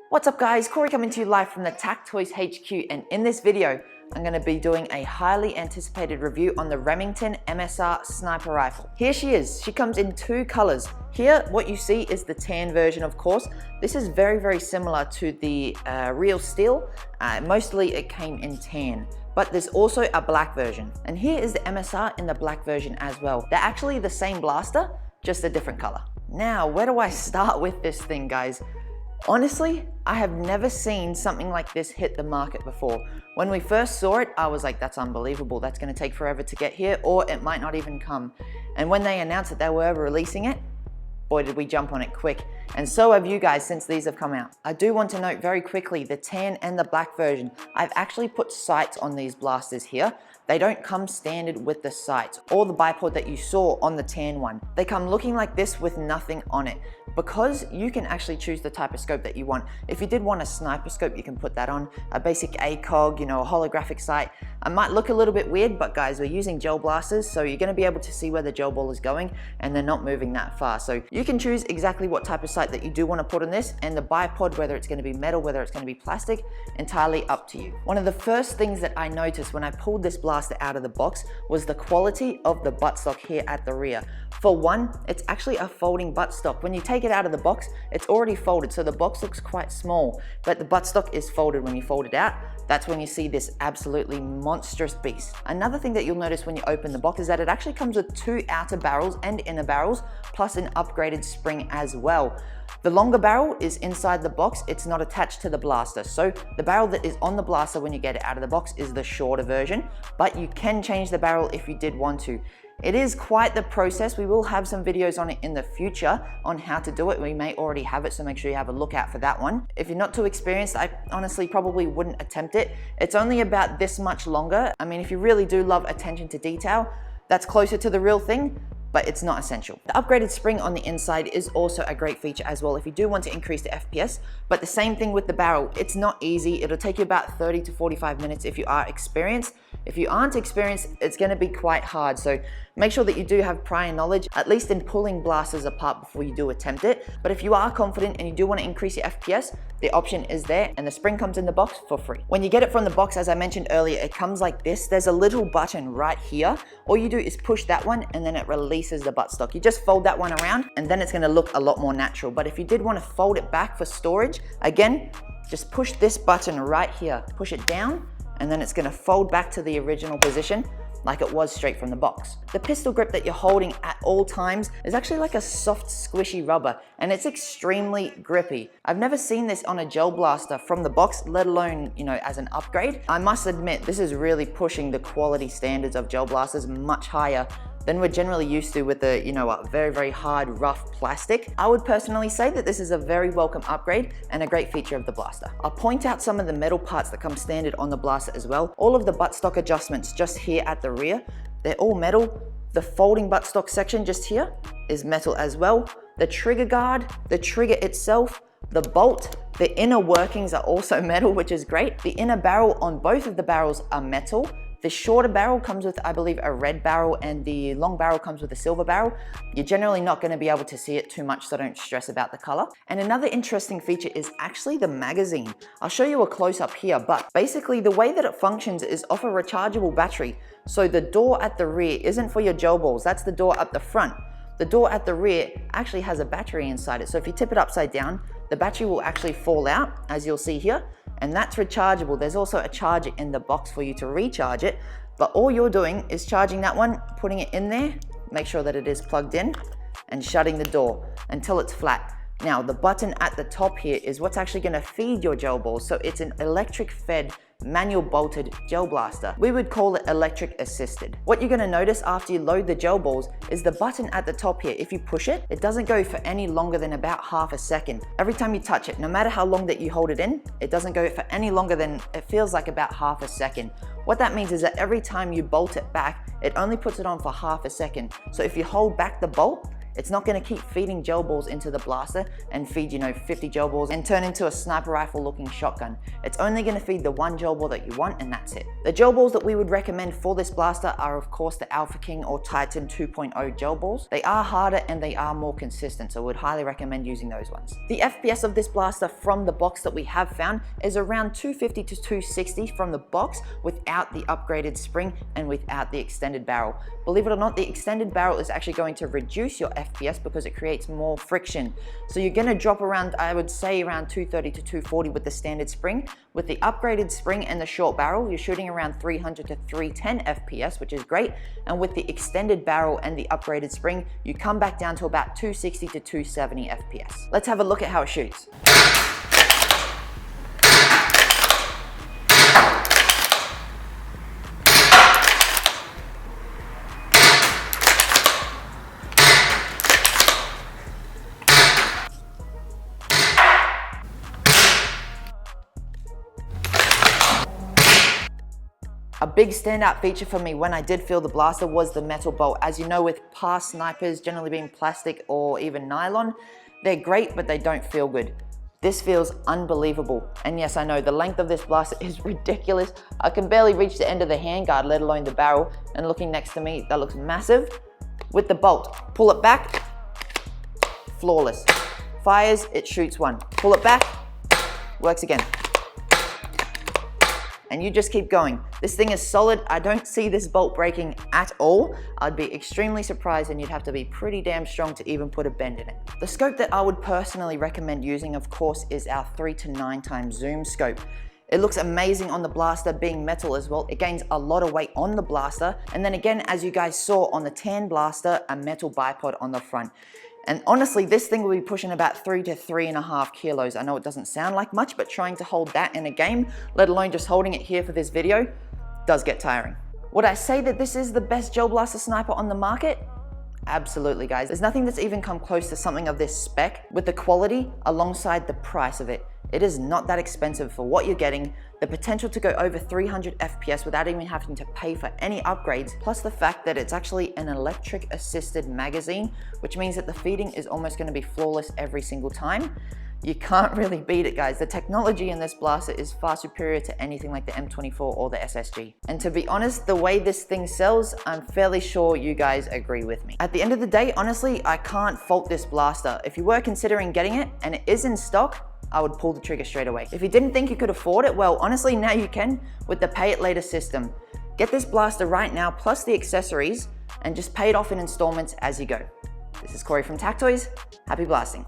What's up guys, Corey coming to you live from the TacToys HQ, and in this video I'm going to be doing a highly anticipated review on the Remington MSR sniper rifle. Here she is. She comes in two colors. Here what you see is the tan version, of course. This is very similar to the real steel. Mostly it came in tan. But there's also a black version. And here is the MSR in the black version as well. They're actually the same blaster, just a different color. Now, where do I start with this thing, guys? Honestly, I have never seen something like this hit the market before. When we first saw it, I was like, that's unbelievable. That's gonna take forever to get here, or it might not even come. And when they announced that they were releasing it, boy, did we jump on it quick. And so have you guys since these have come out. I do want to note very quickly, the tan and the black version, I've actually put sights on these blasters here. They don't come standard with the sights or the bipod that you saw on the tan one. They come looking like this with nothing on it, because you can actually choose the type of scope that you want. If you did want a sniper scope, you can put that on. A basic ACOG, a holographic sight. It might look a little bit weird, but guys, we're using gel blasters, so you're gonna be able to see where the gel ball is going, and they're not moving that far. So you can choose exactly what type of sight that you do want to put on this, and the bipod, whether it's gonna be metal, whether it's gonna be plastic, entirely up to you. One of the first things that I noticed when I pulled this blaster out of the box was the quality of the buttstock here at the rear. For one, it's actually a folding buttstock. When you take it out of the box, it's already folded, so the box looks quite small, but the buttstock is folded. When you fold it out, that's when you see this absolutely monstrous beast. Another thing that you'll notice when you open the box is that it actually comes with two outer barrels and inner barrels, plus an upgraded spring as well. The longer barrel is inside the box, it's not attached to the blaster. So the barrel that is on the blaster when you get it out of the box is the shorter version, but you can change the barrel if you did want to. It is quite the process. We will have some videos on it in the future on how to do it. We may already have it, so make sure you have a look out for that one. If you're not too experienced, I honestly probably wouldn't attempt it. It's only about this much longer. I mean, if you really do love attention to detail, that's closer to the real thing, but it's not essential. The upgraded spring on the inside is also a great feature as well if you do want to increase the FPS, but the same thing with the barrel. It's not easy. It'll take you about 30 to 45 minutes if you are experienced. If you aren't experienced, it's gonna be quite hard. So make sure that you do have prior knowledge, at least in pulling blasters apart before you do attempt it. But if you are confident and you do wanna increase your FPS, the option is there, and the spring comes in the box for free. When you get it from the box, as I mentioned earlier, it comes like this. There's a little button right here. All you do is push that one and then it releases the buttstock. You just fold that one around and then it's gonna look a lot more natural. But if you did wanna fold it back for storage, again, just push this button right here. Push it down and then it's gonna fold back to the original position like it was straight from the box. The pistol grip that you're holding at all times is actually like a soft, squishy rubber, and it's extremely grippy. I've never seen this on a gel blaster from the box, let alone, as an upgrade. I must admit, this is really pushing the quality standards of gel blasters much higher than we're generally used to with the, a very hard, rough plastic. I would personally say that this is a very welcome upgrade and a great feature of the blaster. I'll point out some of the metal parts that come standard on the blaster as well. All of the buttstock adjustments just here at the rear, they're all metal. The folding buttstock section just here is metal as well. The trigger guard, the trigger itself, the bolt, the inner workings are also metal, which is great. The inner barrel on both of the barrels are metal. The shorter barrel comes with, I believe, a red barrel, and the long barrel comes with a silver barrel. You're generally not going to be able to see it too much, so don't stress about the color. And another interesting feature is actually the magazine. I'll show you a close-up here, but basically the way that it functions is off a rechargeable battery. So the door at the rear isn't for your gel balls, that's the door at the front. The door at the rear actually has a battery inside it, so if you tip it upside down, the battery will actually fall out, as you'll see here, and that's rechargeable. There's also a charger in the box for you to recharge it, but all you're doing is charging that one, putting it in there, make sure that it is plugged in, and shutting the door until it's flat. Now, the button at the top here is what's actually gonna feed your gel balls, so it's an electric fed manual bolted gel blaster. We would call it electric assisted. What you're gonna notice after you load the gel balls is the button at the top here. If you push it, it doesn't go for any longer than about half a second. Every time you touch it, no matter how long that you hold it in, it doesn't go for any longer than, it feels like about half a second. What that means is that every time you bolt it back, it only puts it on for half a second. So if you hold back the bolt, It's not gonna keep feeding gel balls into the blaster and feed, 50 gel balls and turn into a sniper rifle looking shotgun. It's only gonna feed the one gel ball that you want, and that's it. The gel balls that we would recommend for this blaster are of course the Alpha King or Titan 2.0 gel balls. They are harder and they are more consistent, so I would highly recommend using those ones. The FPS of this blaster from the box that we have found is around 250 to 260 from the box without the upgraded spring and without the extended barrel. Believe it or not, the extended barrel is actually going to reduce your FPS because it creates more friction. So you're gonna drop around, I would say around 230 to 240 with the standard spring. With the upgraded spring and the short barrel, you're shooting around 300 to 310 FPS, which is great. And with the extended barrel and the upgraded spring, you come back down to about 260 to 270 FPS. Let's have a look at how it shoots. A big standout feature for me when I did feel the blaster was the metal bolt. As you know, with past snipers generally being plastic or even nylon, they're great, but they don't feel good. This feels unbelievable. And yes, I know the length of this blaster is ridiculous. I can barely reach the end of the handguard, let alone the barrel. And looking next to me, that looks massive. With the bolt, pull it back, flawless. Fires, it shoots one. Pull it back, works again. And you just keep going. This thing is solid. I don't see this bolt breaking at all. I'd be extremely surprised, and you'd have to be pretty damn strong to even put a bend in it. The scope that I would personally recommend using, of course, is our 3 to 9 times zoom scope. It looks amazing on the blaster, being metal as well. It gains a lot of weight on the blaster. And then again, as you guys saw on the tan blaster, a metal bipod on the front. And honestly, this thing will be pushing about 3 to 3.5 kilos. I know it doesn't sound like much, but trying to hold that in a game, let alone just holding it here for this video, does get tiring. Would I say that this is the best gel blaster sniper on the market? Absolutely, guys. There's nothing that's even come close to something of this spec with the quality alongside the price of it. It is not that expensive for what you're getting, the potential to go over 300 FPS without even having to pay for any upgrades, plus the fact that it's actually an electric assisted magazine, which means that the feeding is almost going to be flawless every single time. You can't really beat it, guys. The technology in this blaster is far superior to anything like the M24 or the SSG. And to be honest, the way this thing sells, I'm fairly sure you guys agree with me. At the end of the day, honestly, I can't fault this blaster. If you were considering getting it and it is in stock, I would pull the trigger straight away. If you didn't think you could afford it, well, honestly, now you can with the pay it later system. Get this blaster right now, plus the accessories, and just pay it off in installments as you go. This is Corey from TacToys. Happy blasting.